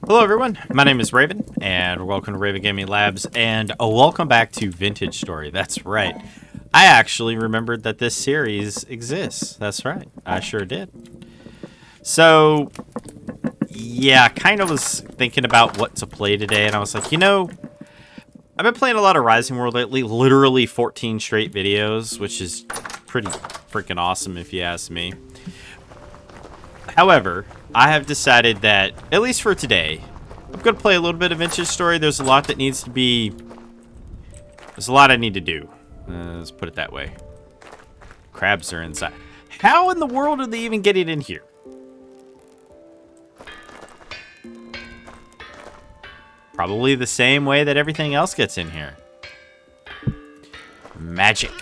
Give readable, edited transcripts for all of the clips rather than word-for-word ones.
Hello everyone, my name is Raven, and welcome to Raven Gaming Labs, and welcome back to VintageStory. That's right. I actually remembered that this series exists. That's right. I sure did. So, yeah, I kind of was thinking about what to play today, and I was like, you know, I've been playing a lot of Rising World lately, literally 14 straight videos, which is pretty freaking awesome if you ask me. However, I have decided that, at least for today, I'm going to play a little bit of VintageStory. There's a lot that needs to be... There's a lot I need to do. Let's put it that way. Crabs are inside. How in the world are they even getting in here? Probably the same way that everything else gets in here. Magic.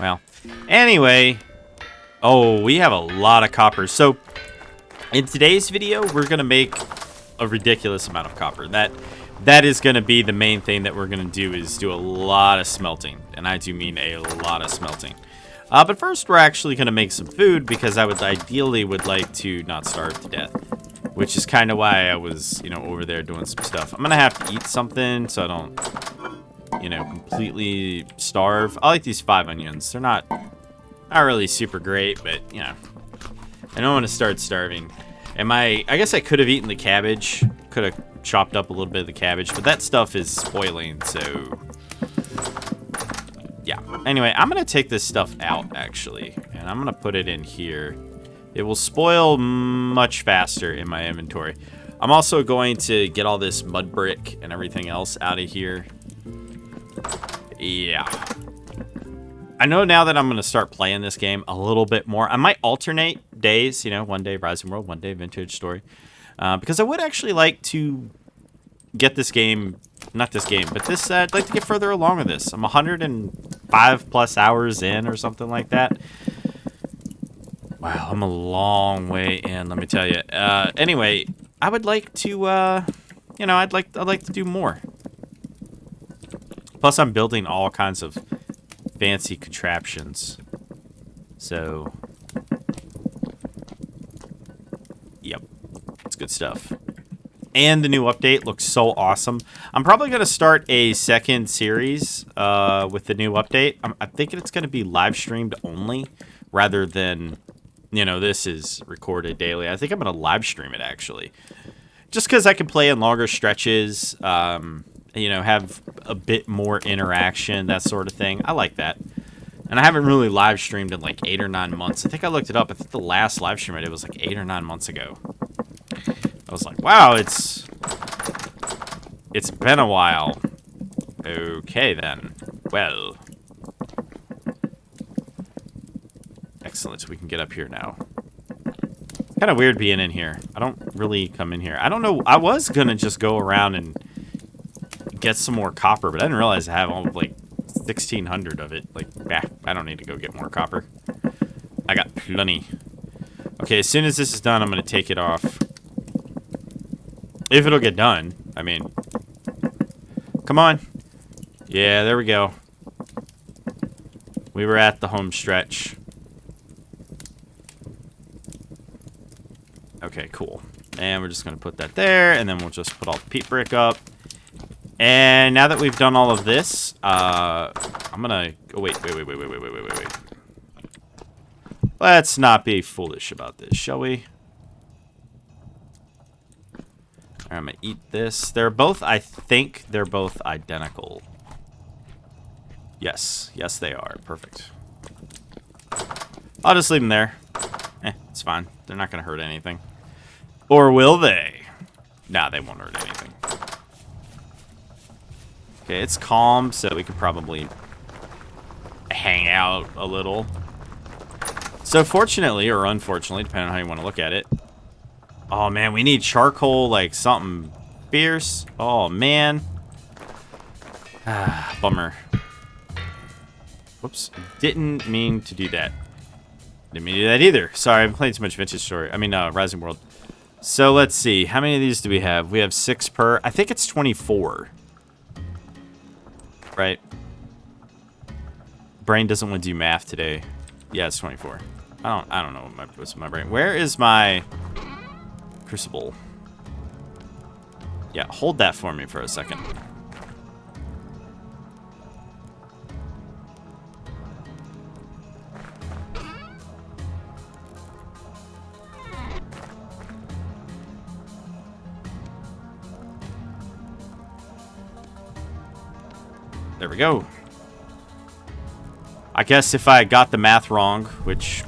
Well, anyway... Oh, we have a lot of copper. So, in today's video, we're going to make a ridiculous amount of copper. That is going to be the main thing that we're going to do, is do a lot of smelting. And I do mean a lot of smelting. But first, we're actually going to make some food, because I would ideally like to not starve to death. Which is kind of why I was, you know, over there doing some stuff. I'm going to have to eat something so I don't, you know, completely starve. I like these 5 onions. They're not really super great, but, you know, I don't want to start starving. I guess I could have eaten the cabbage. Could have chopped up a little bit of the cabbage, but that stuff is spoiling, so... Yeah. Anyway, I'm going to take this stuff out, actually, and I'm going to put it in here. It will spoil much faster in my inventory. I'm also going to get all this mud brick and everything else out of here. Yeah. I know now that I'm going to start playing this game a little bit more. I might alternate days, you know, one day Rising World, one day VintageStory. Because I would actually like to get this game, not this game, but this, I'd like to get further along with this. I'm 105 plus hours in or something like that. Wow, I'm a long way in, let me tell you. Anyway, I would like to, you know, I'd like to do more. Plus, I'm building all kinds of fancy contraptions. So, yep, it's good stuff. And the new update looks so awesome. I'm probably going to start a second series with the new update. I'm thinking it's going to be live streamed only rather than, you know, this is recorded daily. I think I'm going to live stream it, actually. Just because I can play in longer stretches, you know, have a bit more interaction, that sort of thing. I like that. And I haven't really live streamed in like 8 or 9 months. I think I looked it up. I think the last live stream I did was like 8 or 9 months ago. I was like, wow, it's been a while. Okay, then. Well. Excellent. We can get up here now. Kind of weird being in here. I don't really come in here. I don't know. I was going to just go around and get some more copper, but I didn't realize I have all like 1,600 of it. Like, I don't need to go get more copper. I got plenty. Okay, as soon as this is done, I'm going to take it off. If it'll get done. I mean, come on. Yeah, there we go. We were at the home stretch. Okay, cool. And we're just going to put that there, and then we'll just put all the peat brick up. And now that we've done all of this, I'm gonna... Oh, wait. Let's not be foolish about this, shall we? Alright, I'm gonna eat this. They're both, I think they're both identical. Yes. Yes, they are. Perfect. I'll just leave them there. It's fine. They're not gonna hurt anything. Or will they? Nah, they won't hurt anything. Okay, it's calm, so we could probably hang out a little. So fortunately, or unfortunately, depending on how you want to look at it. Oh man, we need charcoal, like something fierce. Oh man. Ah, bummer. Whoops. Didn't mean to do that. Didn't mean to do that either. Sorry, I'm playing too much VintageStory. I mean, Rising World. So let's see. How many of these do we have? We have 6 per. I think it's 24. Right? Brain doesn't want to do math today. Yeah, it's 24. I don't know what's my brain. Where is my... Crucible. Yeah, hold that for me for a second. There we go. I guess if I got the math wrong, which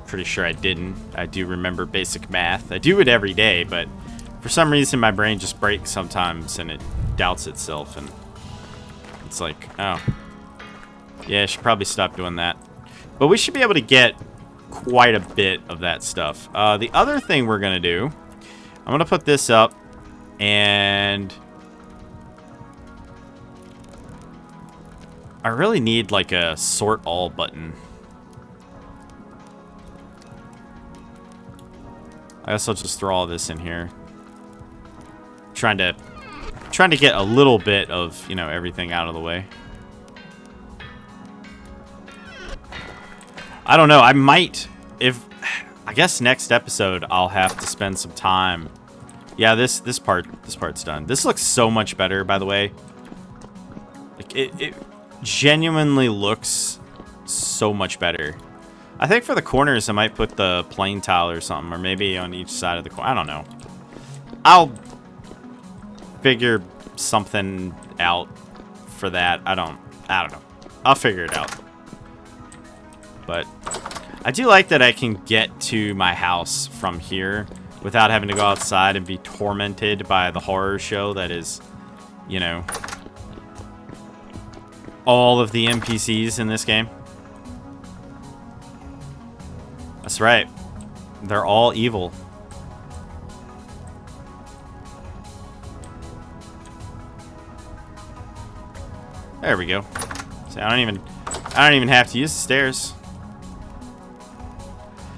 pretty sure I didn't. I do remember basic math. I do it every day, but for some reason my brain just breaks sometimes and it doubts itself and it's like, oh. Yeah, I should probably stop doing that. But we should be able to get quite a bit of that stuff. The other thing we're going to do, I'm going to put this up and I really need like a sort all button. I guess I'll just throw all this in here. Trying to get a little bit of, you know, everything out of the way. I don't know. I might, I guess next episode I'll have to spend some time. Yeah, this part's done. This looks so much better, by the way. Like it genuinely looks so much better. I think for the corners, I might put the plain tile or something, or maybe on each side of the corner. I don't know. I'll figure something out for that. I don't know. I'll figure it out. But I do like that I can get to my house from here without having to go outside and be tormented by the horror show that is, you know, all of the NPCs in this game. That's right. They're all evil. There we go. See, I don't even have to use the stairs.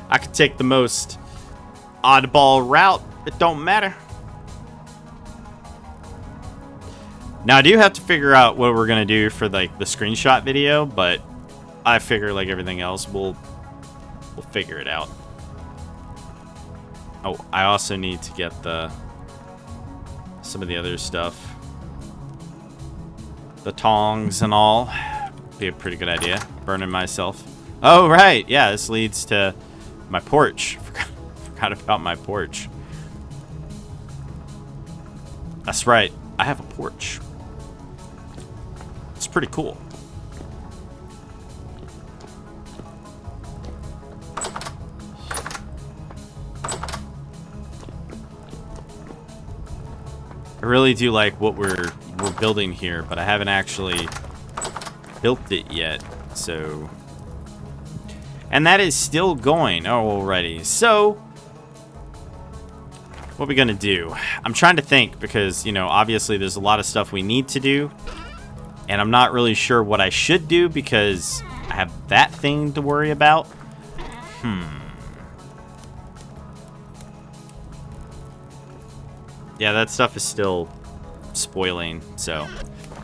I could take the most oddball route. It don't matter. Now I do have to figure out what we're gonna do for like the screenshot video, but I figure like everything else, we'll figure it out. Oh, I also need to get some of the other stuff. The tongs and all. Be a pretty good idea. Burning myself. Oh, right. Yeah, this leads to my porch. Forgot about my porch. That's right. I have a porch. It's pretty cool. I really do like what we're building here, but I haven't actually built it yet, so... And that is still going. Oh, alrighty. So, what are we gonna do? I'm trying to think, because, you know, obviously there's a lot of stuff we need to do, and I'm not really sure what I should do, because I have that thing to worry about. Yeah, that stuff is still spoiling, so.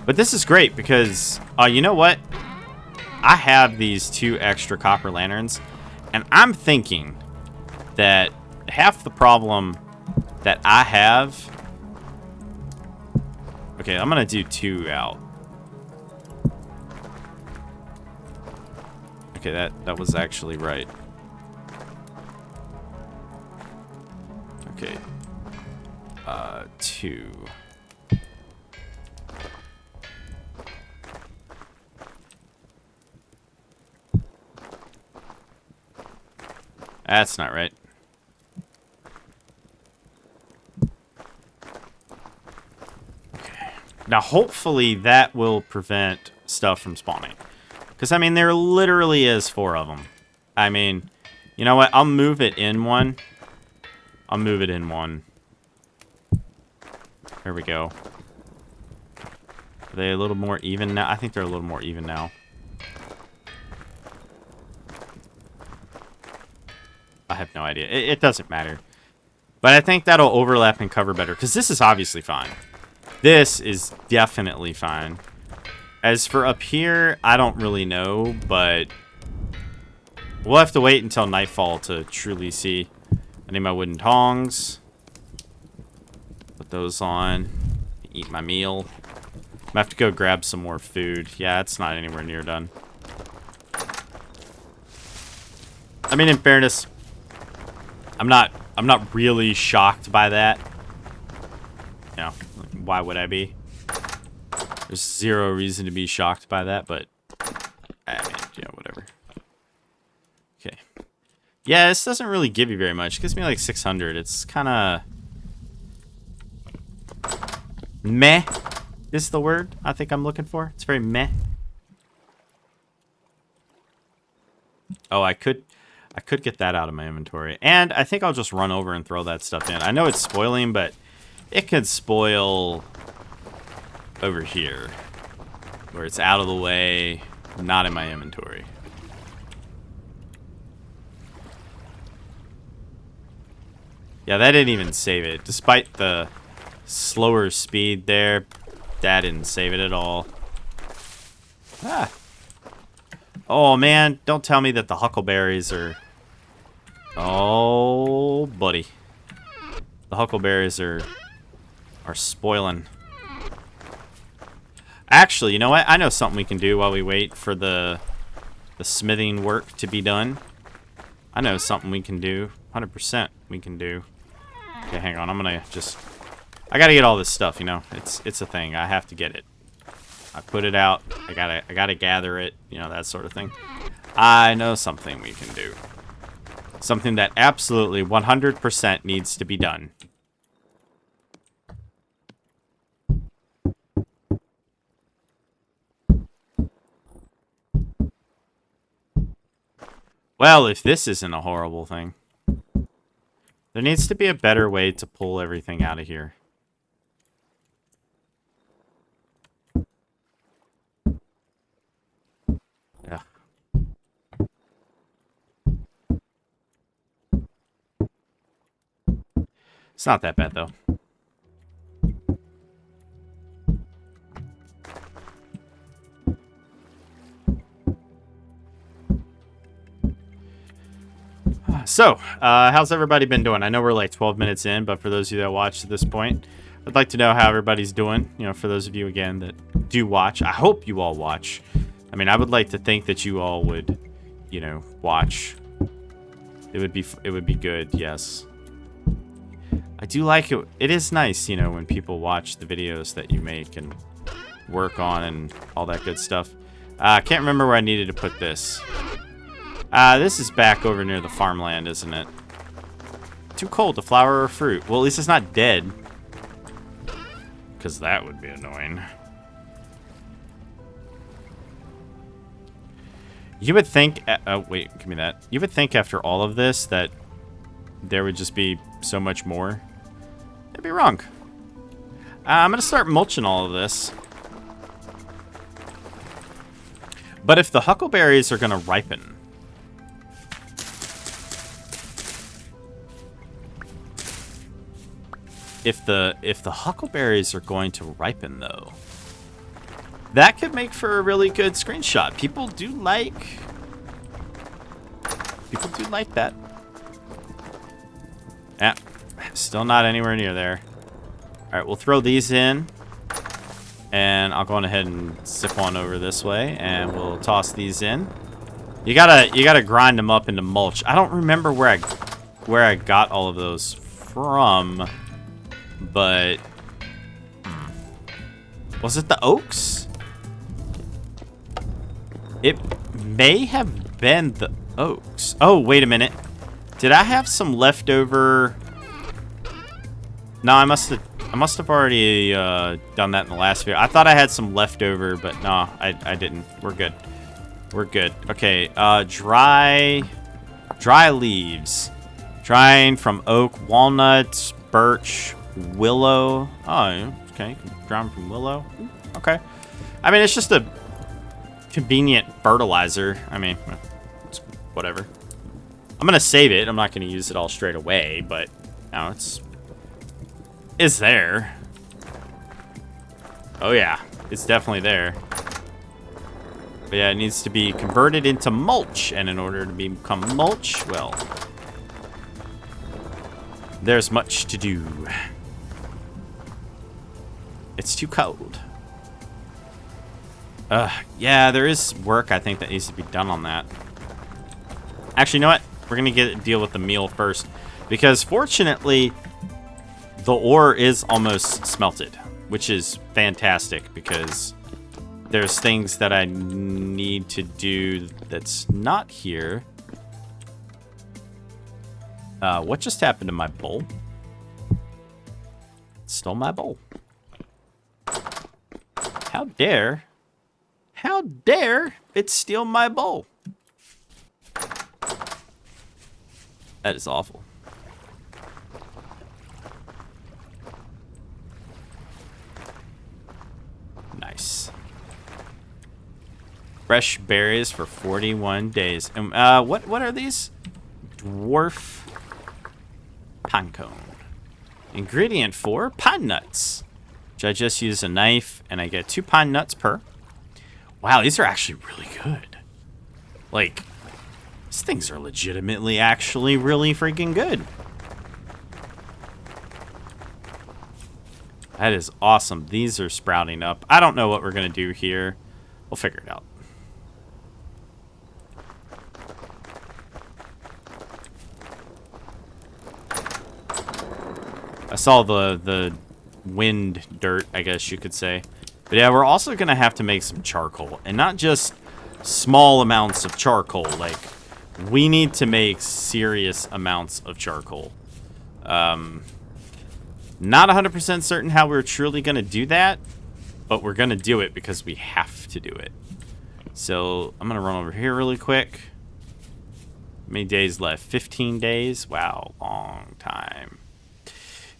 But this is great because, you know what? I have these 2 extra copper lanterns, and I'm thinking that half the problem that I have... Okay, I'm going to do 2 out. Okay, that was actually right. Okay. 2. That's not right. Okay. Now, hopefully that will prevent stuff from spawning. Because, I mean, there literally is 4 of them. I mean, you know what? I'll move it in one. I'll move it in one. There we go. Are they a little more even now? I think they're a little more even now. I have no idea. It doesn't matter. But I think that'll overlap and cover better. Because this is obviously fine. This is definitely fine. As for up here, I don't really know. But we'll have to wait until nightfall to truly see. I need my wooden tongs. Put those on. Eat my meal. I'm gonna have to go grab some more food. Yeah, it's not anywhere near done. I mean, in fairness, I'm not really shocked by that. You know, why would I be? There's zero reason to be shocked by that, but I mean, yeah, whatever. Okay. Yeah, this doesn't really give you very much. It gives me like 600. It's kind of meh is the word I think I'm looking for. It's very meh. Oh, I could get that out of my inventory. And I think I'll just run over and throw that stuff in. I know it's spoiling, but it could spoil over here, where it's out of the way, not in my inventory. Yeah, that didn't even save it. Despite the slower speed there, that didn't save it at all. Ah. Oh, man, don't tell me that the huckleberries are... Oh, buddy. The huckleberries are spoiling. Actually, you know what? I know something we can do while we wait for the smithing work to be done. I know something we can do. 100% we can do. Okay, hang on. I'm gonna just... I gotta get all this stuff, you know. It's a thing. I have to get it. I put it out. I gotta gather it. You know, that sort of thing. I know something we can do. Something that absolutely 100% needs to be done. Well, if this isn't a horrible thing. There needs to be a better way to pull everything out of here. Yeah. It's not that bad, though. So, how's everybody been doing? I know we're like 12 minutes in, but for those of you that watched at this point, I'd like to know how everybody's doing. You know, for those of you, again, that do watch. I hope you all watch. I mean, I would like to think that you all would, you know, watch. It would be good, yes. I do like it. It is nice, you know, when people watch the videos that you make and work on and all that good stuff. I can't remember where I needed to put this. This is back over near the farmland, isn't it? Too cold to flower or fruit. Well, at least it's not dead. Because that would be annoying. You would think... oh, wait, give me that. You would think after all of this that there would just be so much more. I'd be wrong. I'm going to start mulching all of this. But if the huckleberries are going to ripen... If the huckleberries are going to ripen, though, that could make for a really good screenshot. People do like that. Yeah, still not anywhere near there. All right, we'll throw these in, and I'll go on ahead and zip on over this way, and we'll toss these in. You gotta grind them up into mulch. I don't remember where I got all of those from. But was it the oaks? It may have been the oaks. Oh, wait a minute. Did I have some leftover? No, I must have already done that in the last video. I thought I had some leftover, but no, I didn't. We're good. We're good. Okay, dry leaves. Drying from oak, walnuts, birch, willow. Oh, okay. Dry them from willow. Okay. I mean, it's just a convenient fertilizer. I mean, it's whatever. I'm gonna save it. I'm not gonna use it all straight away, but no, it's there. Oh yeah, it's definitely there. But yeah, it needs to be converted into mulch, and in order to become mulch, well, there's much to do. It's too cold. Yeah, there is work I think that needs to be done on that. Actually, you know what? We're going to deal with the meal first. Because fortunately, the ore is almost smelted. Which is fantastic because there's things that I need to do that's not here. What just happened to my bowl? Stole my bowl. How dare it steal my bowl? That is awful. Nice. Fresh berries for 41 days. And what are these? Dwarf pine cone. Ingredient 4, pine nuts. Which I just use a knife and I get 2 pine nuts per. Wow, these are actually really good. Like, these things are legitimately actually really freaking good. That is awesome. These are sprouting up. I don't know what we're going to do here. We'll figure it out. I saw the wind dirt, I guess you could say. But yeah, we're also going to have to make some charcoal. And not just small amounts of charcoal. Like, we need to make serious amounts of charcoal. Not 100% certain how we're truly going to do that. But we're going to do it because we have to do it. So, I'm going to run over here really quick. How many days left? 15 days? Wow, long time.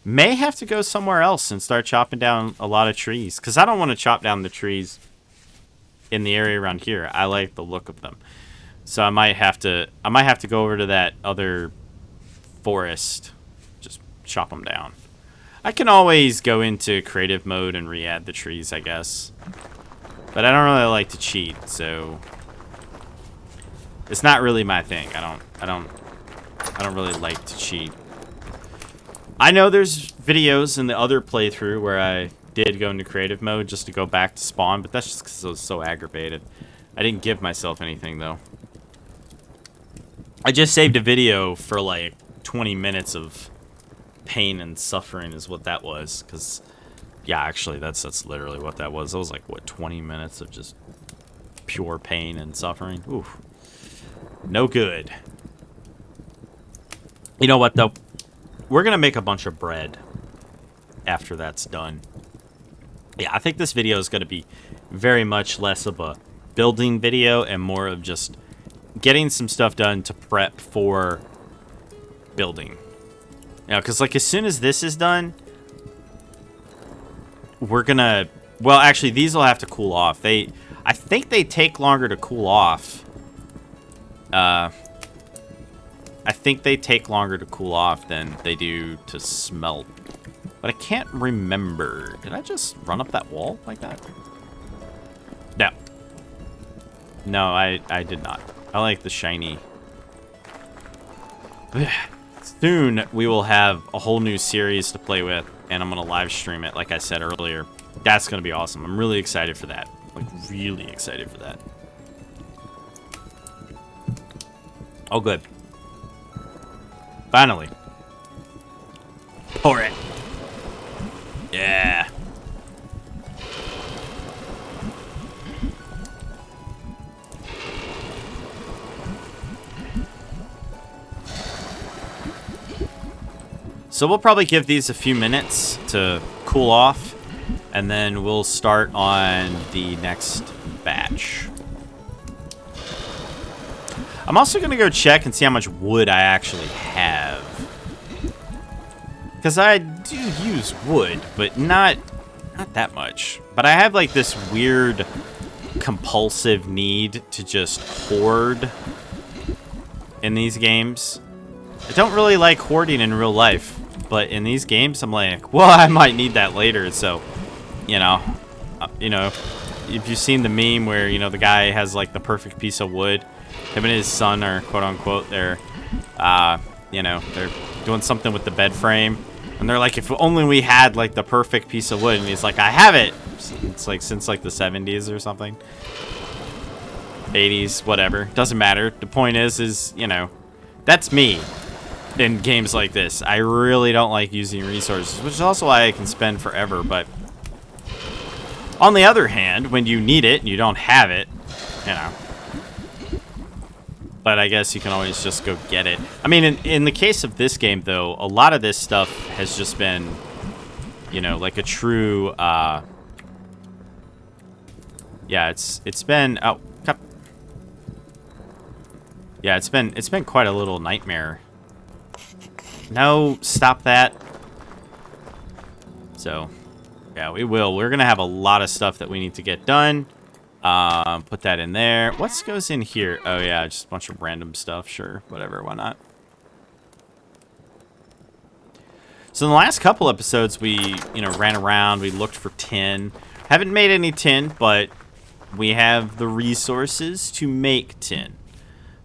May have to go somewhere else and start chopping down a lot of trees. Because I don't want to chop down the trees in the area around here. I like the look of them. So I might have to go over to that other forest. Just chop them down. I can always go into creative mode and re-add the trees, I guess. But I don't really like to cheat, so it's not really my thing. I don't really like to cheat. I know there's videos in the other playthrough where I did go into creative mode just to go back to spawn, but that's just because I was so aggravated. I didn't give myself anything, though. I just saved a video for like 20 minutes of pain and suffering is what that was. Because, yeah, actually, that's literally what that was. It was like, what, 20 minutes of just pure pain and suffering? Oof. No good. You know what, though? We're going to make a bunch of bread after that's done. Yeah, I think this video is going to be very much less of a building video and more of just getting some stuff done to prep for building. You know, because like as soon as this is done, we're going to... Well, actually, these will have to cool off. I think they take longer to cool off. I think they take longer to cool off than they do to smelt. But I can't remember. Did I just run up that wall like that? No. No, I did not. I like the shiny. Soon, we will have a whole new series to play with. And I'm going to live stream it, like I said earlier. That's going to be awesome. I'm really excited for that. Like, really excited for that. Oh, good. Finally. Pour it. Yeah. So we'll probably give these a few minutes to cool off, and then we'll start on the next batch. I'm also going to go check and see how much wood I actually have. Because I do use wood, but not that much. But I have like this weird compulsive need to just hoard in these games. I don't really like hoarding in real life, but in these games I'm like, well, I might need that later. So, you know, if you've seen the meme where, you know, the guy has like the perfect piece of wood. Him and his son are, quote unquote, they're doing something with the bed frame, And they're like, if only we had like the perfect piece of wood. And he's like, I have it. It's like since like the 70s or something. 80s, whatever. Doesn't matter. The point is, you know, that's me in games like this. I really don't like using resources, which is also why I can spend forever. But on the other hand, when you need it and you don't have it, you know. But I guess you can always just go get it. I mean, in the case of this game, though, a lot of this stuff has just been, you know, like a true, yeah, it's been, oh, yeah, it's been quite a little nightmare. No, stop that. So, yeah, we will. We're gonna have a lot of stuff that we need to get done. Put that in there. What goes in here? Oh, yeah, just a bunch of random stuff. Sure, whatever, why not? So in the last couple episodes, we, you know, ran around. We looked for tin. Haven't made any tin, but we have the resources to make tin.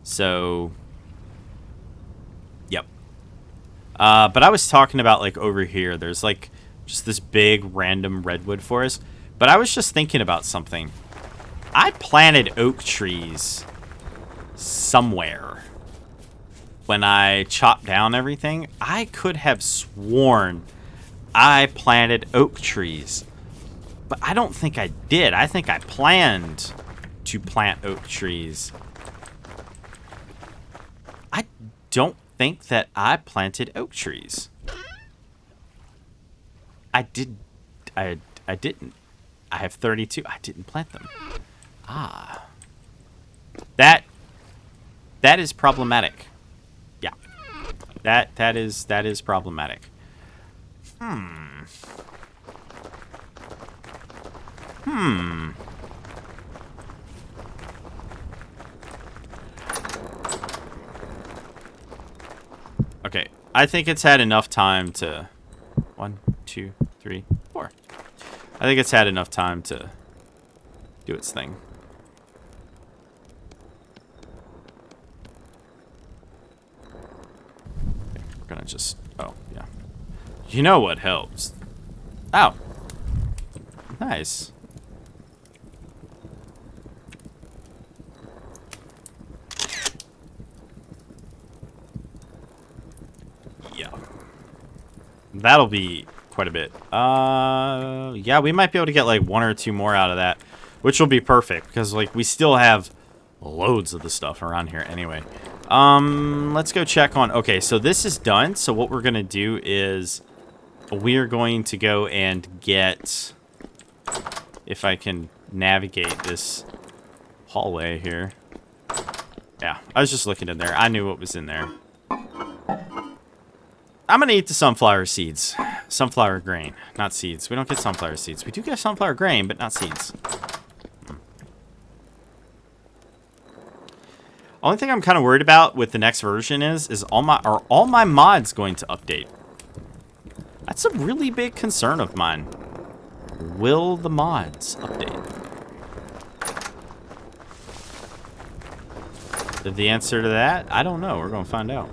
So, yep. But I was talking about, like, over here. There's, like, just this big random redwood forest. But I was just thinking about something. I planted oak trees somewhere when I chopped down everything. I could have sworn I planted oak trees, but I don't think I did. I think I planned to plant oak trees. I don't think that I planted oak trees. I didn't. I have 32. I didn't plant them. Ah. That is problematic. Yeah. That is problematic. Okay. I think it's had enough time to 1, 2, 3, 4. I think it's had enough time to do its thing. We're gonna just, oh, yeah. You know what helps? Oh. Nice. Yeah. That'll be quite a bit. Yeah, we might be able to get like 1 or 2 more out of that, which will be perfect because like we still have loads of the stuff around here anyway. Let's go check on, okay, so this is done. So what we're gonna do is we're going to go and get, if I can navigate this hallway here. Yeah, I was just looking in there. I knew what was in there. I'm gonna eat the sunflower seeds. Sunflower grain, not seeds. We don't get sunflower seeds. We do get sunflower grain, but not seeds. Only thing I'm kind of worried about with the next version is are all my mods going to update? That's a really big concern of mine. Will the mods update? The answer to that, I don't know. We're gonna find out.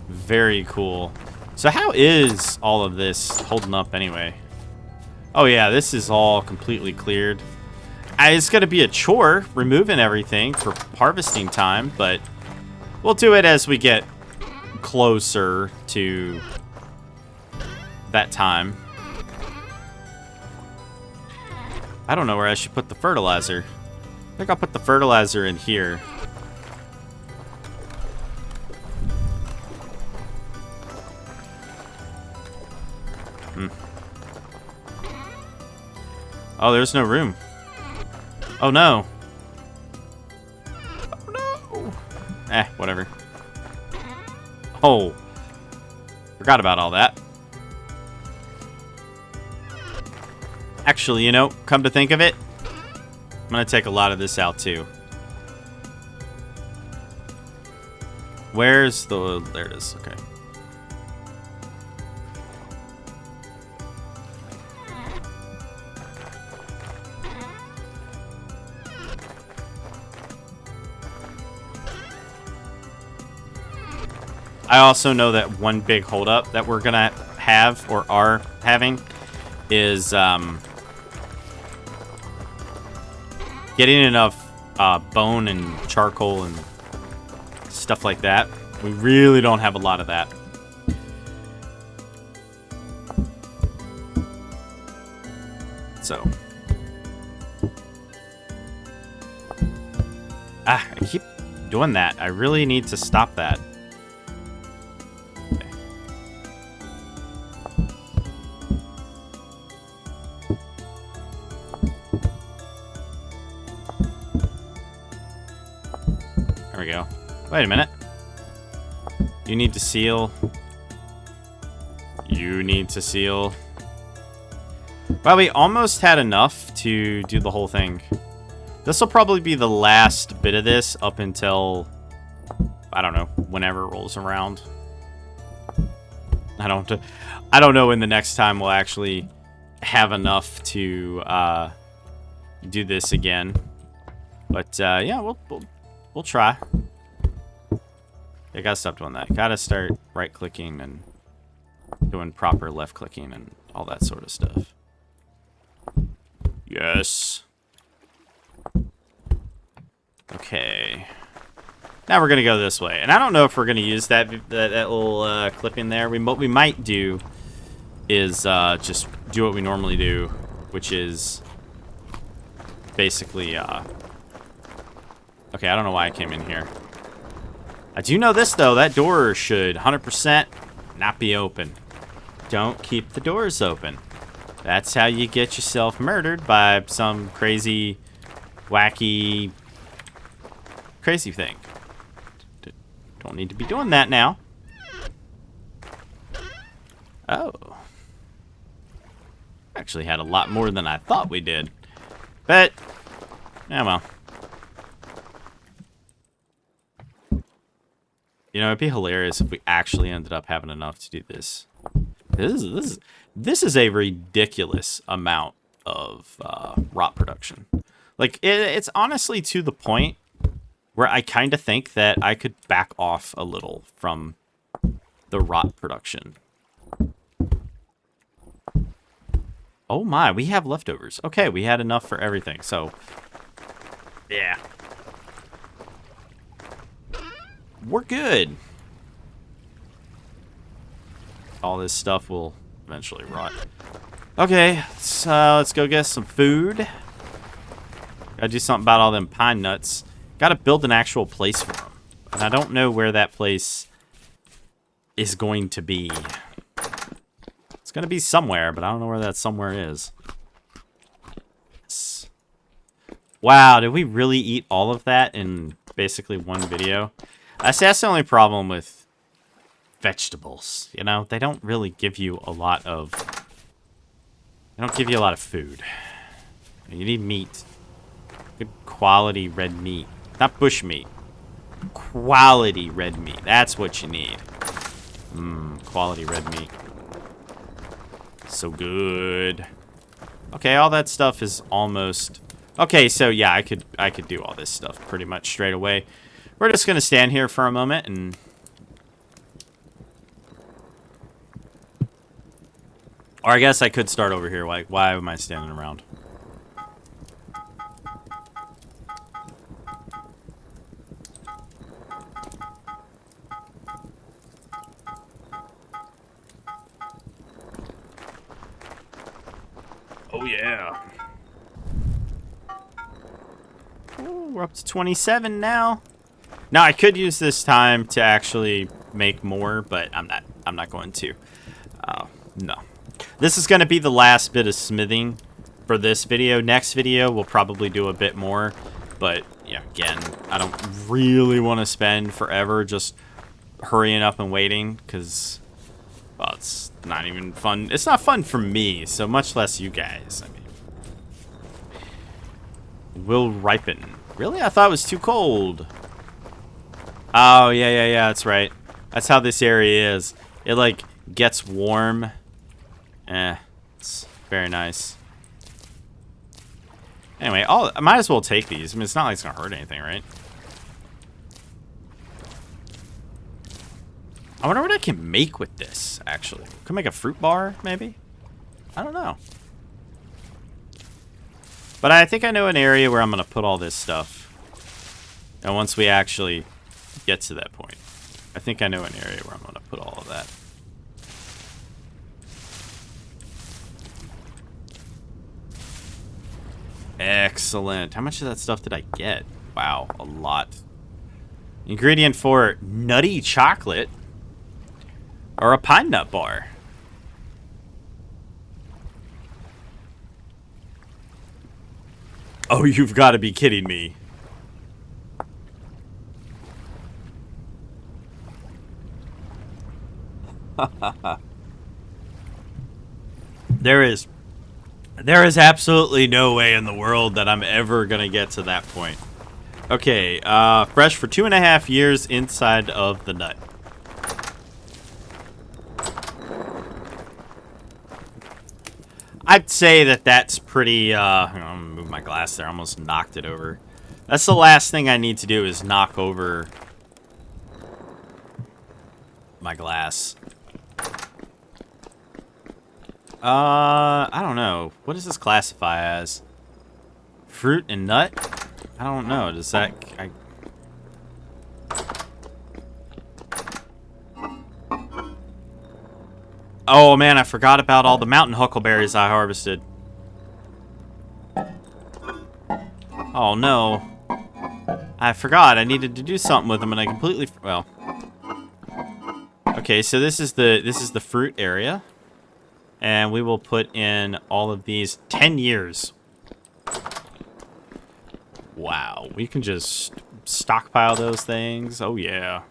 Very cool. So how is all of this holding up anyway? Oh yeah, this is all completely cleared. It's going to be a chore removing everything for harvesting time, but we'll do it as we get closer to that time. I don't know where I should put the fertilizer. I think I'll put the fertilizer in here. Oh, there's no room. Oh, no. Oh, no. Whatever. Oh. Forgot about all that. Actually, you know, come to think of it, I'm going to take a lot of this out, too. Where's the... There it is. Okay. I also know that one big holdup that we're gonna have, or are having, is getting enough bone and charcoal and stuff like that. We really don't have a lot of that. So. I keep doing that. I really need to stop that. Okay. There we go. Wait a minute. You need to seal. You need to seal. Well, we almost had enough to do the whole thing. This will probably be the last bit of this up until, I don't know, whenever it rolls around. I don't know when the next time we'll actually have enough to do this again. But yeah, we'll try. I gotta stop doing that. Gotta start right-clicking and doing proper left-clicking and all that sort of stuff. Yes. Okay. Now we're gonna go this way, and I don't know if we're gonna use that little clip in there. What we might do is just do what we normally do, which is basically okay, I don't know why I came in here. I do know this though, that door should 100% not be open. Don't keep the doors open. That's how you get yourself murdered by some crazy, wacky, crazy thing. Don't need to be doing that now. Oh. Actually had a lot more than I thought we did. But, yeah, well. You know, it'd be hilarious if we actually ended up having enough to do this. This is a ridiculous amount of rot production. Like, it's honestly to the point where I kind of think that I could back off a little from the rot production. Oh my, we have leftovers. Okay, we had enough for everything, so yeah. We're good. All this stuff will eventually rot. Okay, so let's go get some food. Gotta do something about all them pine nuts. Gotta build an actual place for them. And I don't know where that place is going to be. It's gonna be somewhere, but I don't know where that somewhere is. Wow, did we really eat all of that in basically one video? That's the only problem with vegetables. You know, they don't really give you a lot of... They don't give you a lot of food. You need meat. Good quality red meat. Not bush meat. Quality red meat. That's what you need. Quality red meat. So good. Okay, all that stuff is almost... Okay, so yeah, I could do all this stuff pretty much straight away. We're just gonna stand here for a moment and... Or I guess I could start over here. Like, why am I standing around? Oh yeah. Ooh, we're up to 27 now. Now I could use this time to actually make more, but I'm not going to. No. This is going to be the last bit of smithing for this video. Next video we'll probably do a bit more, but yeah, again, I don't really want to spend forever just hurrying up and waiting because, well, it's not even fun. It's not fun for me, so much less you guys. I mean, it will ripen. Really? I thought it was too cold. Oh, yeah, that's right. That's how this area is. It, like, gets warm. It's very nice. Anyway, I might as well take these. I mean, it's not like it's gonna hurt anything, right? I wonder what I can make with this, actually. Could make a fruit bar, maybe? I don't know. But I think I know an area where I'm going to put all this stuff. And once we actually get to that point, I think I know an area where I'm going to put all of that. Excellent. How much of that stuff did I get? Wow, a lot. Ingredient for nutty chocolate or a pine nut bar. Oh, you've got to be kidding me. There is absolutely no way in the world that I'm ever gonna get to that point. Okay, fresh for 2.5 years inside of the nut. I'd say that that's pretty, I'm gonna move my glass there, I almost knocked it over. That's the last thing I need to do is knock over my glass. I don't know. What does this classify as? Fruit and nut? I don't know. Does that... Oh, man, I forgot about all the mountain huckleberries I harvested. Oh, no. I forgot. I needed to do something with them, and I completely... Well... Okay, so this is the fruit area. And we will put in all of these 10 years. Wow, we can just stockpile those things. Oh, yeah.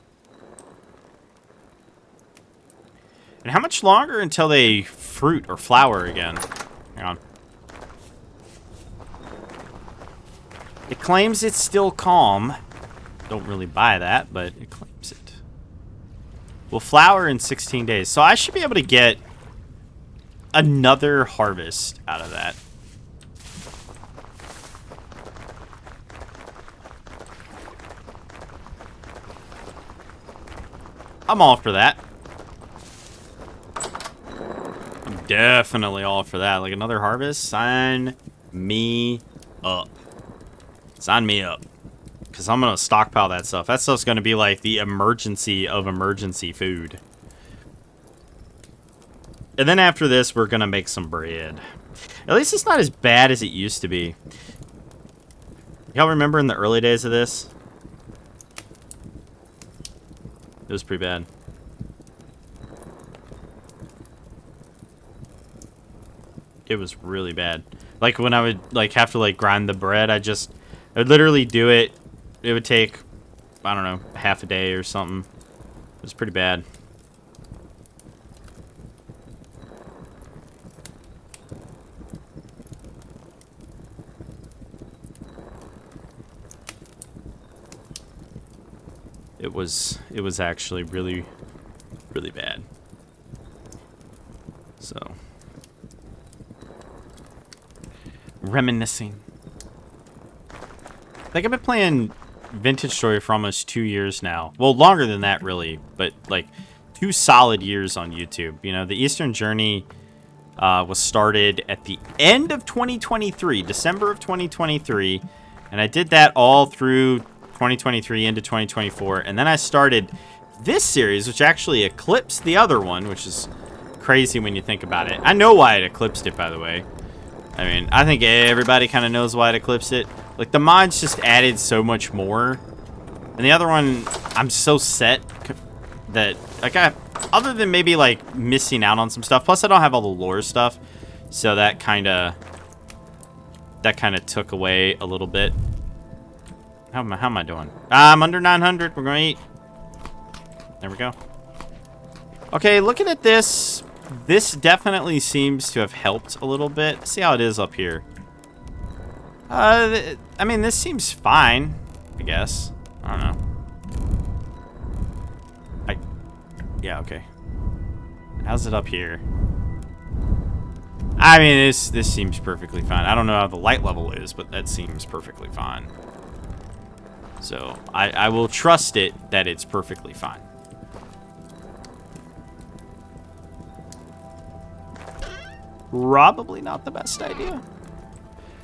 And how much longer until they fruit or flower again? Hang on. It claims it's still calm. Don't really buy that, but it claims it. Will flower in 16 days. So I should be able to get another harvest out of that. I'm all for that. I'm definitely all for that. Like another harvest? Sign me up. Sign me up. Because I'm going to stockpile that stuff. That stuff's going to be like the emergency of emergency food. And then after this, we're going to make some bread. At least it's not as bad as it used to be. Y'all remember in the early days of this? It was pretty bad. It was really bad. Like when I would like have to like grind the bread, I would literally do it. It would take, I don't know, half a day or something. It was pretty bad. It was actually really, really bad. So, reminiscing. Like I've been playing VintageStory for almost 2 years now. Well, longer than that, really, but like 2 solid years on YouTube. You know, the Eastern Journey was started at the end of 2023, December of 2023, and I did that all through 2023 into 2024, and then I started this series, which actually eclipsed the other one, which is crazy when you think about it. I know why it eclipsed it, by the way. I mean, I think everybody kind of knows why it eclipsed it. Like, the mods just added so much more. And the other one, I'm so set that, like, other than maybe, like, missing out on some stuff. Plus, I don't have all the lore stuff. So that kind of took away a little bit. How am I doing? I'm under 900. We're going to eat. There we go. Okay, looking at this. This definitely seems to have helped a little bit. See how it is up here. I mean, this seems fine, I guess. I don't know. Yeah, okay. How's it up here? I mean, this seems perfectly fine. I don't know how the light level is, but that seems perfectly fine. So, I will trust it that it's perfectly fine. probably not the best idea.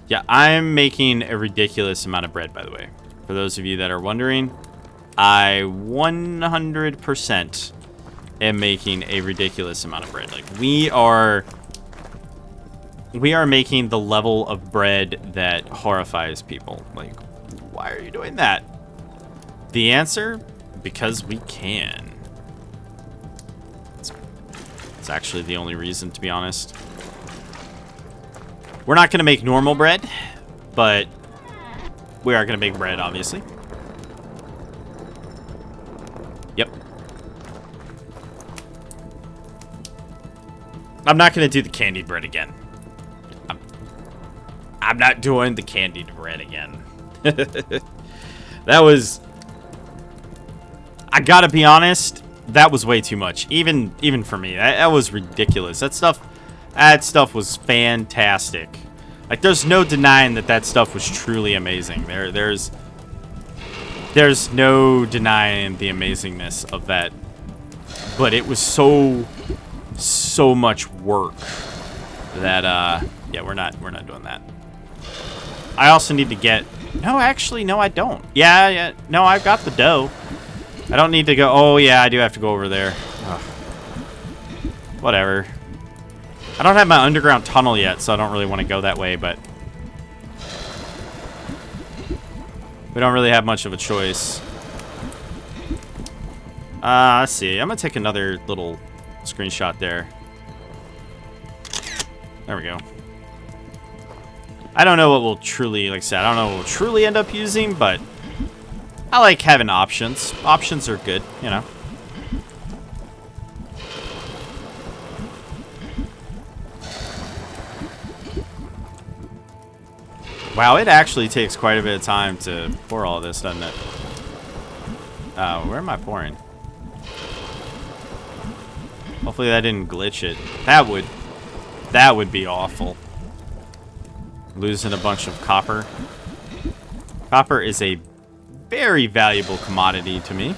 Yeah, I'm making a ridiculous amount of bread, by the way. For those of you that are wondering, I 100% am making a ridiculous amount of bread. Like, we are making the level of bread that horrifies people. Like, why are you doing that? The answer, because we can. It's actually the only reason, to be honest. We're not going to make normal bread, but we are going to make bread, obviously. Yep. I'm not going to do the candied bread again. I'm not doing the candied bread again. That was... I gotta be honest, that was way too much. Even for me, that was ridiculous. That stuff was fantastic. Like, there's no denying that stuff was truly amazing. There's no denying the amazingness of that. But it was so much work that yeah, we're not doing that. I also need to get... No, actually, no, I don't. Yeah, no, I've got the dough. I don't need to go... Oh, yeah, I do have to go over there. Ugh. Whatever. I don't have my underground tunnel yet, so I don't really want to go that way, but... we don't really have much of a choice. Let's see. I'm going to take another little screenshot there. There we go. I don't know what we'll truly, like I said, I don't know what we'll truly end up using, but I like having options. Options are good, you know. Wow, it actually takes quite a bit of time to pour all this, doesn't it? Where am I pouring? Hopefully that didn't glitch it. That would be awful. Losing a bunch of copper. Copper is a very valuable commodity to me.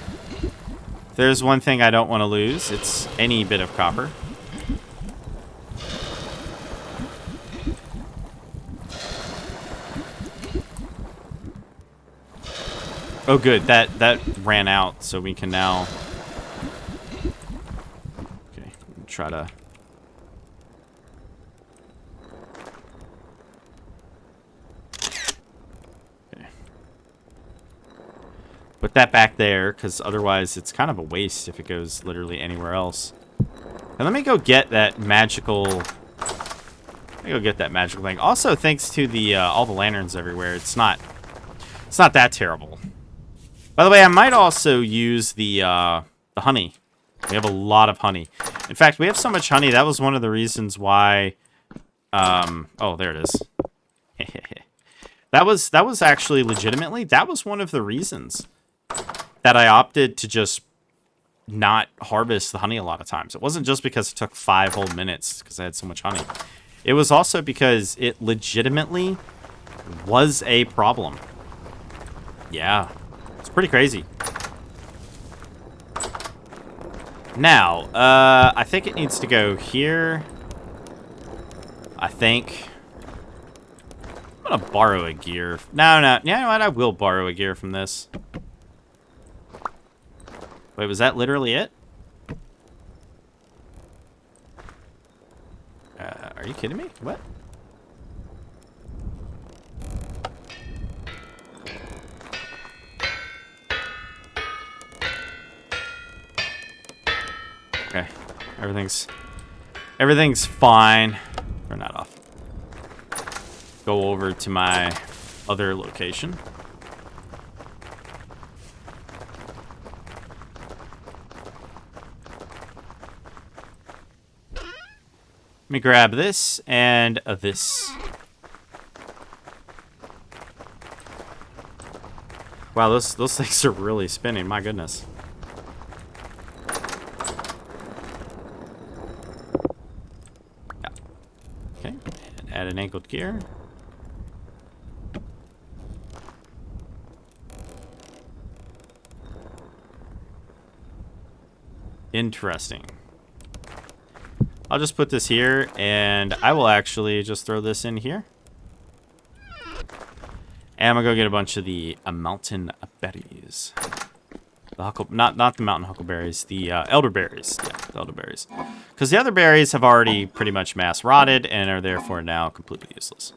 If there's one thing I don't want to lose, it's any bit of copper. Oh, good. That ran out, so we can now... Okay, try to... Put that back there, because otherwise it's kind of a waste if it goes literally anywhere else. And let me go get that magical... Let me go get that magical thing. Also, thanks to the all the lanterns everywhere, it's not that terrible. By the way, I might also use the honey. We have a lot of honey. In fact, we have so much honey, that was one of the reasons why... oh, there it is. That was actually legitimately, that was one of the reasons that I opted to just not harvest the honey a lot of times. It wasn't just because it took 5 whole minutes because I had so much honey. It was also because it legitimately was a problem. Yeah, it's pretty crazy. Now, I think it needs to go here. I think. I'm gonna borrow a gear. No, you know what? I will borrow a gear from this. Wait, was that literally it? Are you kidding me? What? Okay, everything's fine. Turn that off. Go over to my other location. Let me grab this and this. Wow, those things are really spinning. My goodness. Yeah. Okay, and add an angled gear. Interesting. I'll just put this here, and I will actually just throw this in here. And I'm gonna go get a bunch of the mountain berries. The not the mountain huckleberries, the elderberries. Yeah, the elderberries. Because the other berries have already pretty much mass rotted and are therefore now completely useless.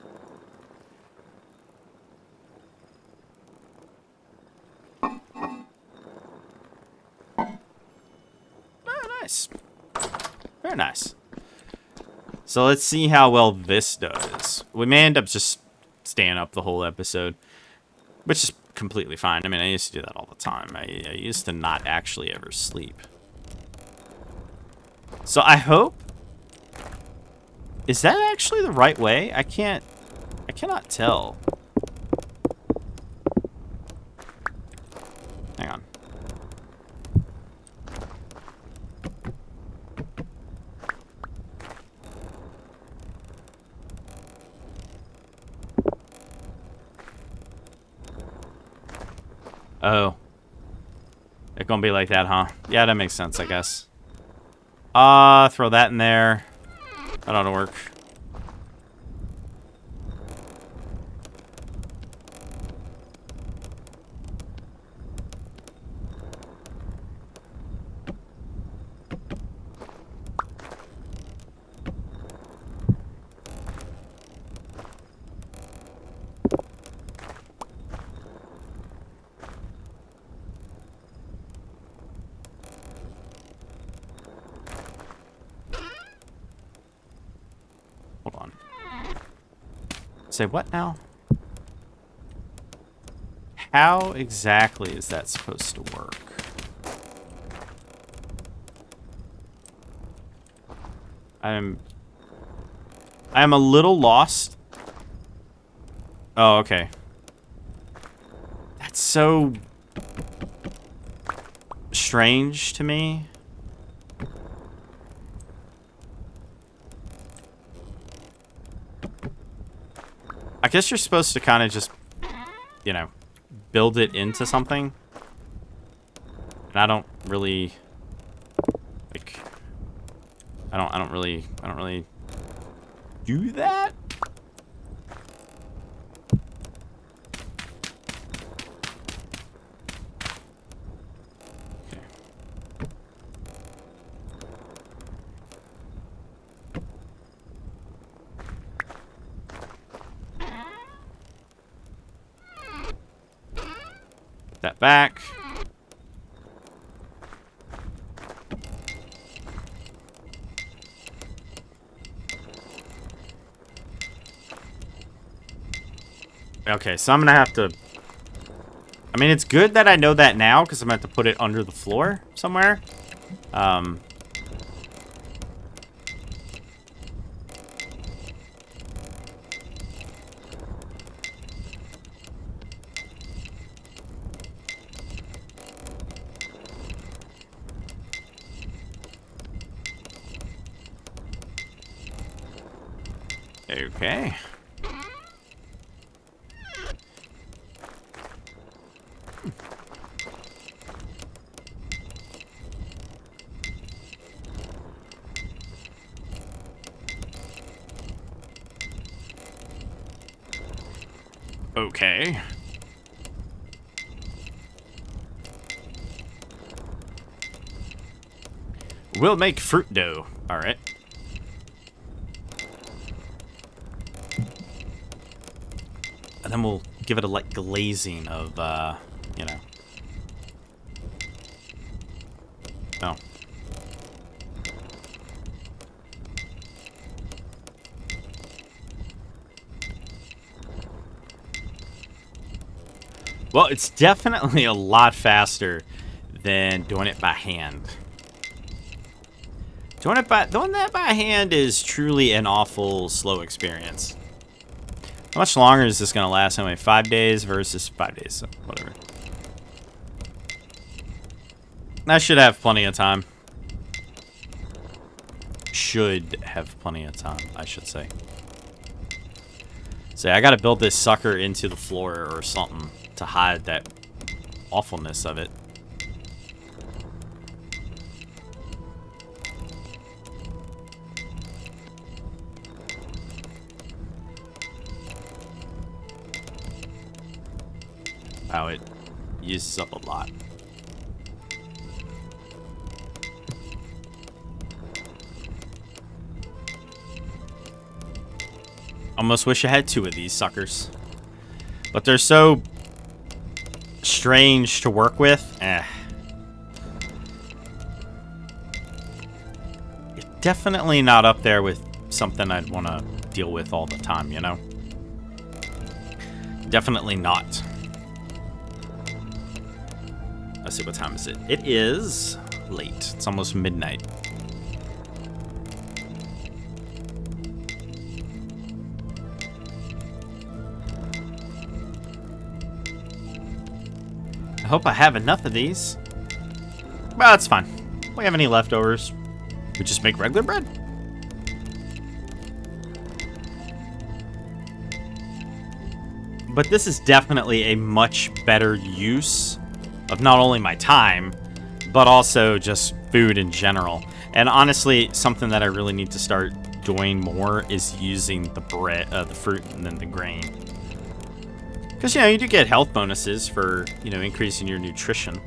Very nice. Very nice. So let's see how well this does. We may end up just staying up the whole episode, which is completely fine. I mean, I used to do that all the time. I used to not actually ever sleep. So I hope... Is that actually the right way? I cannot tell. Hang on. Oh. It's gonna be like that, huh? Yeah, that makes sense, I guess. Throw that in there. That ought to work. Hold on. Say what now? How exactly is that supposed to work? I am a little lost. Oh, okay. That's so strange to me. I guess you're supposed to kind of just, you know, build it into something. And I don't really like I don't really do that. Okay. That back. Okay, so I'm gonna have to... I mean, it's good that I know that now, because I'm gonna have to put it under the floor somewhere. Okay. Okay. We'll make fruit dough. All right. And then we'll give it a light glazing of, you know. Oh. Well, it's definitely a lot faster than doing it by hand. Doing that by hand is truly an awful slow experience. How much longer is this going to last? Anyway, 5 days versus 5 days, so whatever. I should have plenty of time. Should have plenty of time, I should say. So I got to build this sucker into the floor or something to hide that awfulness of it. Wow, it uses up a lot. Almost wish I had 2 of these suckers. But they're so strange to work with. Definitely not up there with something I'd want to deal with all the time, you know? Definitely not. Let's see, what time is it? It is late. It's almost midnight. I hope I have enough of these. Well, that's fine. If we have any leftovers, we just make regular bread. But this is definitely a much better use of not only my time, but also just food in general. And honestly, something that I really need to start doing more is using the bread, the fruit, and then the grain. Because, you know, you do get health bonuses for, you know, increasing your nutrition.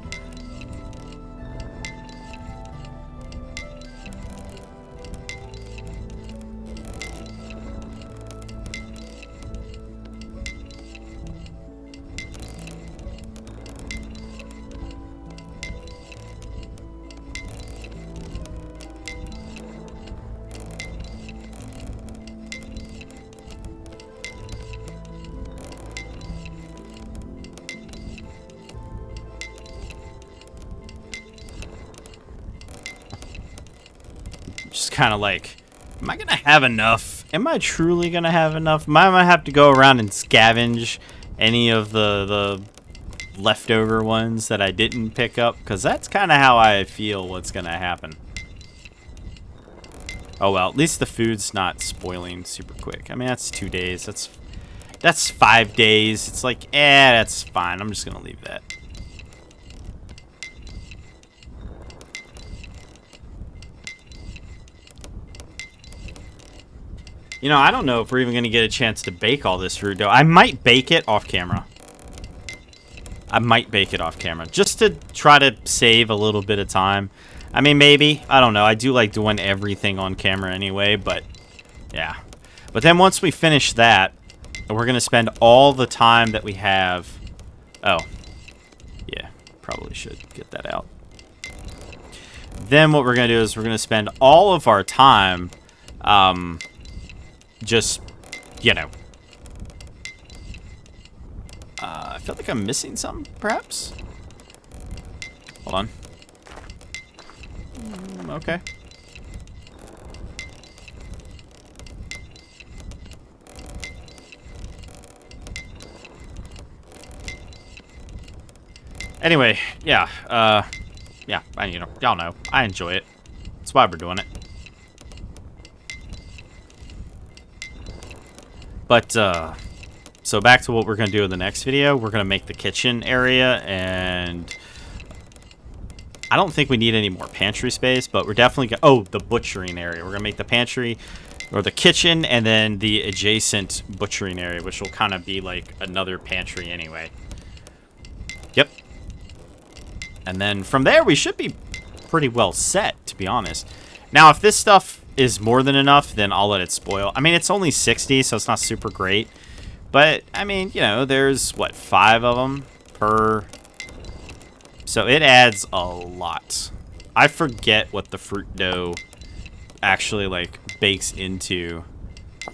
Just kind of like, am I gonna have enough? Am I truly gonna have enough? Am I gonna have to go around and scavenge any of the leftover ones that I didn't pick up? Because that's kind of how I feel what's gonna happen. Oh well, at least the food's not spoiling super quick. I mean, that's 2 days. That's 5 days. It's like, that's fine. I'm just gonna leave that. You know, I don't know if we're even going to get a chance to bake all this fruit dough. I might bake it off camera. Just to try to save a little bit of time. I mean, maybe. I don't know. I do like doing everything on camera anyway, but yeah. But then once we finish that, we're going to spend all the time that we have. Oh. Yeah, probably should get that out. Then what we're going to do is we're going to spend all of our time just, you know. I feel like I'm missing something, perhaps? Hold on. Okay. Anyway, yeah, yeah, you know, y'all know, I enjoy it. That's why we're doing it. But, so back to what we're going to do in the next video. We're going to make the kitchen area, and I don't think we need any more pantry space, but we're definitely going to, oh, the butchering area. We're going to make the pantry, or the kitchen, and then the adjacent butchering area, which will kind of be like another pantry anyway. Yep. And then from there, we should be pretty well set, to be honest. Now, if this stuff is more than enough, then I'll let it spoil. I mean, it's only 60, so it's not super great. But, I mean, you know, there's, what, 5 of them per... So it adds a lot. I forget what the fruit dough actually, like, bakes into.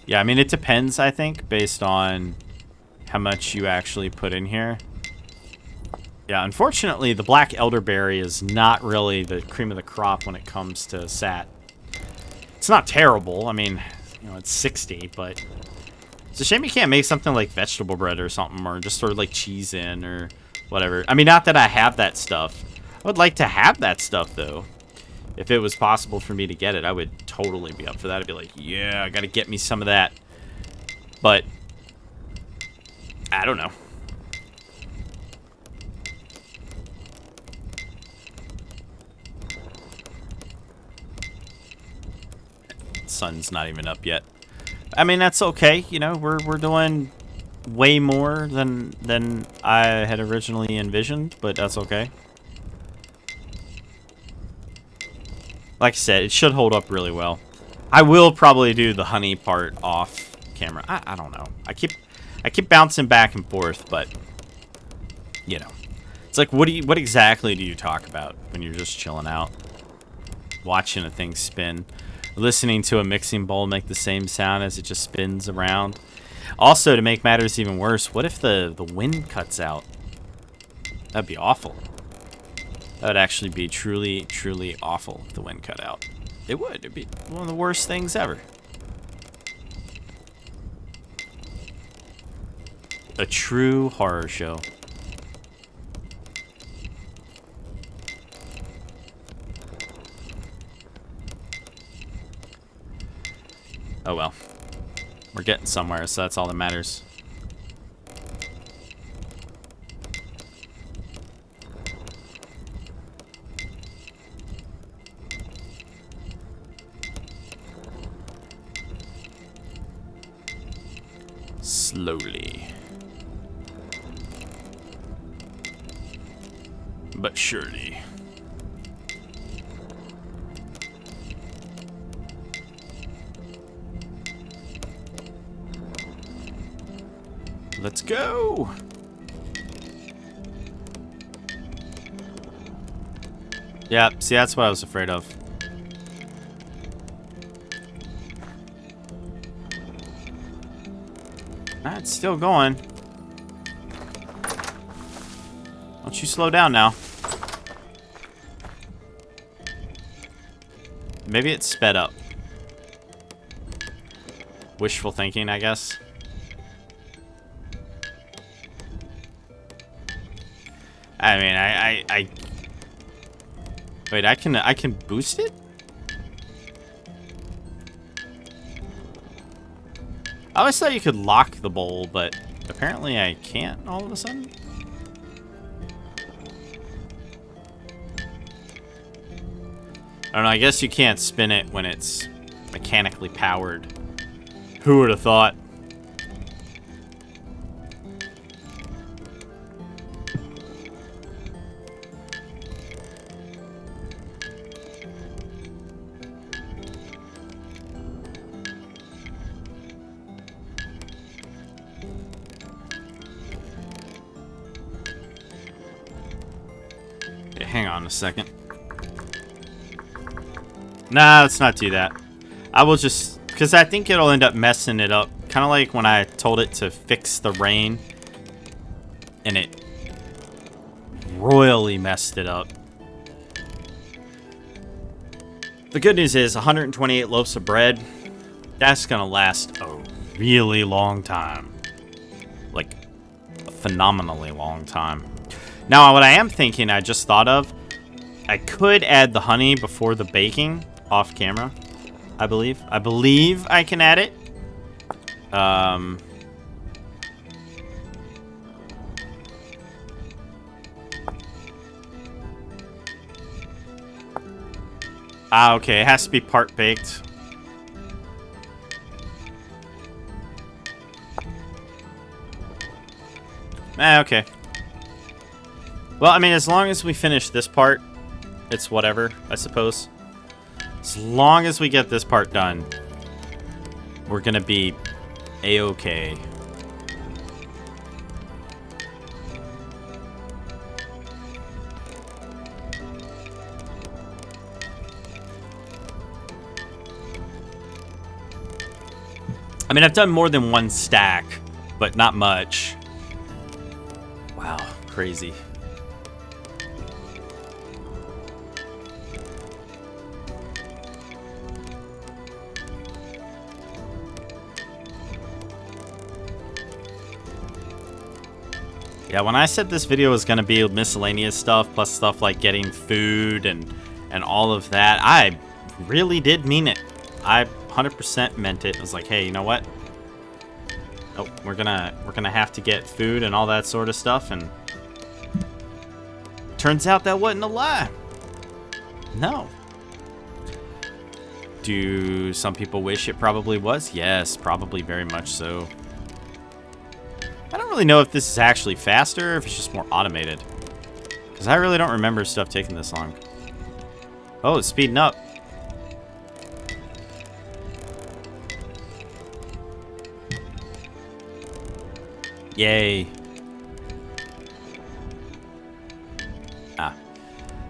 Yeah, I mean, it depends, I think, based on how much you actually put in here. Yeah, unfortunately, the black elderberry is not really the cream of the crop when it comes to sat. It's not terrible. I mean, you know, it's 60, but it's a shame you can't make something like vegetable bread or something, or just sort of like cheese in or whatever. I mean, not that I have that stuff. I would like to have that stuff, though. If it was possible for me to get it, I would totally be up for that. I'd be like, yeah, I gotta get me some of that. But I don't know. Sun's not even up yet. I mean, that's okay. You know, we're doing way more than I had originally envisioned, but that's okay. Like I said, it should hold up really well. I will probably do the honey part off camera. I don't know. I keep bouncing back and forth, but you know, it's like what exactly do you talk about when you're just chilling out, watching a thing spin, listening to a mixing bowl make the same sound as it just spins around? Also, to make matters even worse, what if the wind cuts out? That'd be awful. That would actually be truly, truly awful if the wind cut out. It would. It'd be one of the worst things ever. A true horror show. Oh well. We're getting somewhere, so that's all that matters. Slowly. But surely. Let's go. Yeah, see, that's what I was afraid of. Ah, it's still going. Don't you slow down now. Maybe it's sped up. Wishful thinking, I guess. I mean, I wait, I can boost it? I always thought you could lock the bowl, but apparently I can't all of a sudden. I don't know, I guess you can't spin it when it's mechanically powered. Who would have thought? Hang on a second. Nah, let's not do that. I will just... because I think it'll end up messing it up. Kind of like when I told it to fix the rain. And it royally messed it up. The good news is 128 loaves of bread. That's going to last a really long time. Like, a phenomenally long time. Now, what I am thinking, I just thought of, I could add the honey before the baking off camera, I believe. I believe I can add it. Okay, it has to be part baked. Okay. Well, I mean, as long as we finish this part, it's whatever, I suppose. As long as we get this part done, we're gonna be A-okay. I mean, I've done more than one stack, but not much. Wow, crazy. Yeah, when I said this video was going to be miscellaneous stuff, plus stuff like getting food and all of that, I really did mean it. I 100% meant it. I was like, hey, you know what? Oh, we're gonna have to get food and all that sort of stuff, and turns out that wasn't a lie. No. Do some people wish it probably was? Yes, probably very much so. I don't really know if this is actually faster or if it's just more automated. Because I really don't remember stuff taking this long. Oh, it's speeding up. Yay.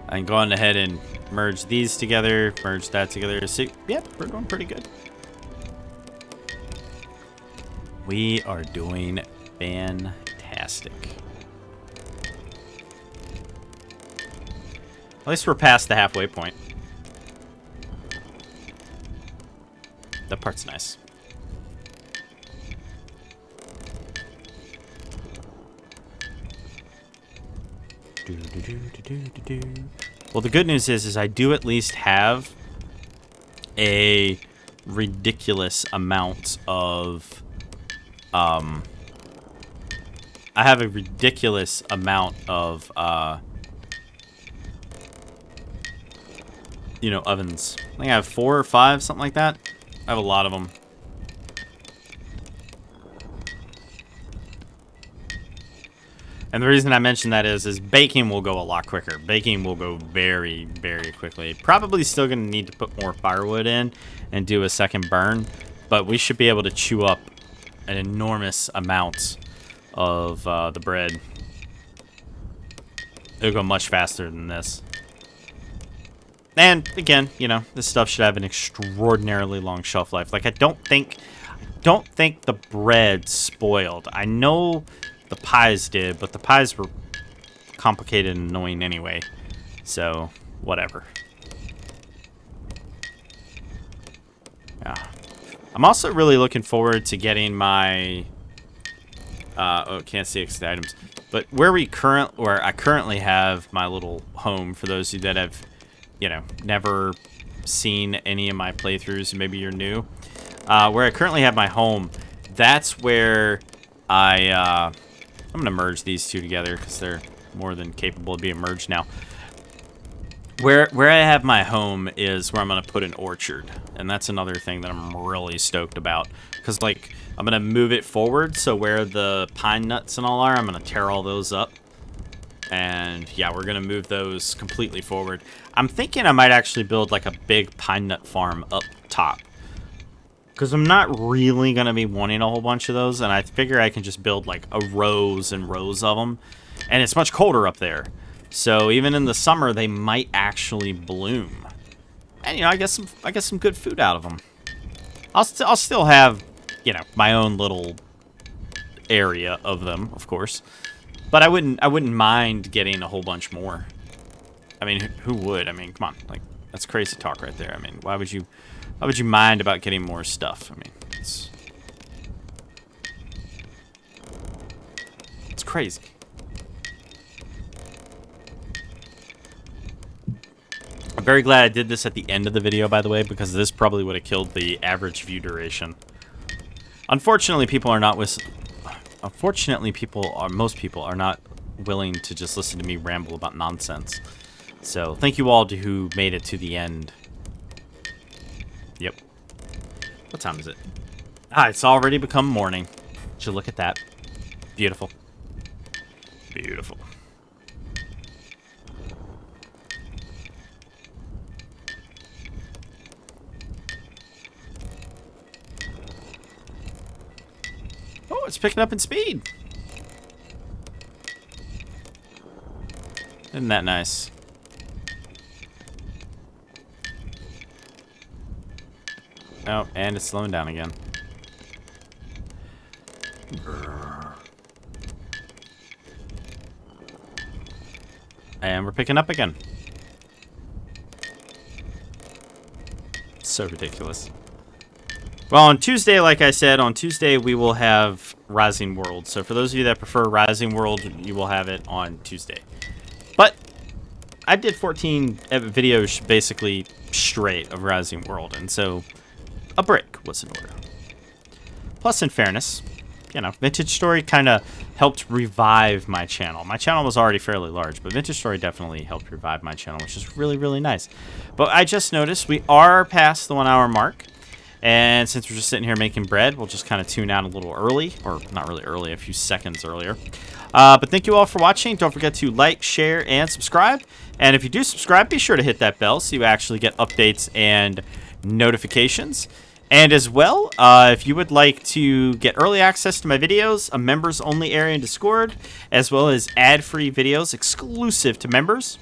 I'm going ahead and merge these together, merge that together. See, yep, we're doing pretty good. We are doing fantastic. At least we're past the halfway point. That part's nice. Well, the good news is I do at least have a ridiculous amount of, I have a ridiculous amount of, you know, ovens. I think I have 4 or 5, something like that. I have a lot of them. And the reason I mention that is baking will go a lot quicker. Baking will go very, very quickly. Probably still going to need to put more firewood in and do a second burn. But we should be able to chew up an enormous amount of the bread. It'll go much faster than this. And again, you know, this stuff should have an extraordinarily long shelf life. Like, I don't think the bread spoiled. I know the pies did, but the pies were complicated and annoying anyway. So, whatever. Yeah. I'm also really looking forward to getting my oh, can't see exit items. But where I currently have my little home, for those of you that have, you know, never seen any of my playthroughs, and maybe you're new, where I currently have my home, that's where I'm going to merge these two together because they're more than capable of being merged now. Where I have my home is where I'm going to put an orchard. And that's another thing that I'm really stoked about. Because, like, I'm going to move it forward. So where the pine nuts and all are, I'm going to tear all those up. And, yeah, we're going to move those completely forward. I'm thinking I might actually build, like, a big pine nut farm up top. Because I'm not really going to be wanting a whole bunch of those. And I figure I can just build, like, rows and rows of them. And it's much colder up there. So even in the summer, they might actually bloom. And, you know, I get some good food out of them. I'll still have, you know, my own little area of them, of course. But I wouldn't mind getting a whole bunch more. I mean, who would? I mean, come on. Like, that's crazy talk right there. I mean, why would you mind about getting more stuff? I mean, it's crazy. I'm very glad I did this at the end of the video, by the way, because this probably would have killed the average view duration. Unfortunately, most people are not willing to just listen to me ramble about nonsense. So, thank you all who made it to the end. Yep. What time is it? Ah, it's already become morning. Would you look at that? Beautiful. Beautiful. Oh, it's picking up in speed. Isn't that nice? Oh, and it's slowing down again. And we're picking up again. So ridiculous. Well, on Tuesday, like I said, on Tuesday we will have Rising World. So for those of you that prefer Rising World, you will have it on Tuesday. But I did 14 videos basically straight of Rising World, and so a break was in order. Plus, in fairness, you know, VintageStory kind of helped revive my channel. My channel was already fairly large, but VintageStory definitely helped revive my channel, which is really, really nice. But I just noticed we are past the 1 hour mark. And since we're just sitting here making bread, we'll just kind of tune out a little early, or not really early, a few seconds earlier. But thank you all for watching. Don't forget to like, share, and subscribe. And if you do subscribe, be sure to hit that bell so you actually get updates and notifications. And as well, if you would like to get early access to my videos, a members-only area in Discord, as well as ad-free videos exclusive to members,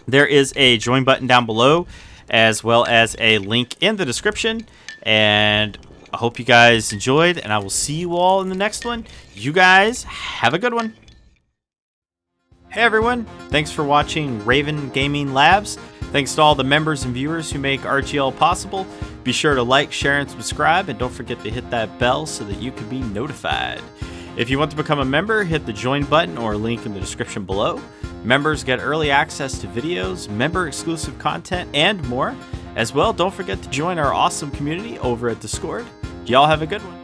there is a join button down below, as well as a link in the description. And I hope you guys enjoyed, and I will see you all in the next one. You guys have a good one. Hey everyone, thanks for watching Raven Gaming Labs. Thanks to all the members and viewers who make RGL possible. Be sure to like, share, and subscribe, and don't forget to hit that bell so that you can be notified. If you want to become a member, hit the join button or link in the description below. Members get early access to videos, member-exclusive content, and more. As well, don't forget to join our awesome community over at Discord. Y'all have a good one.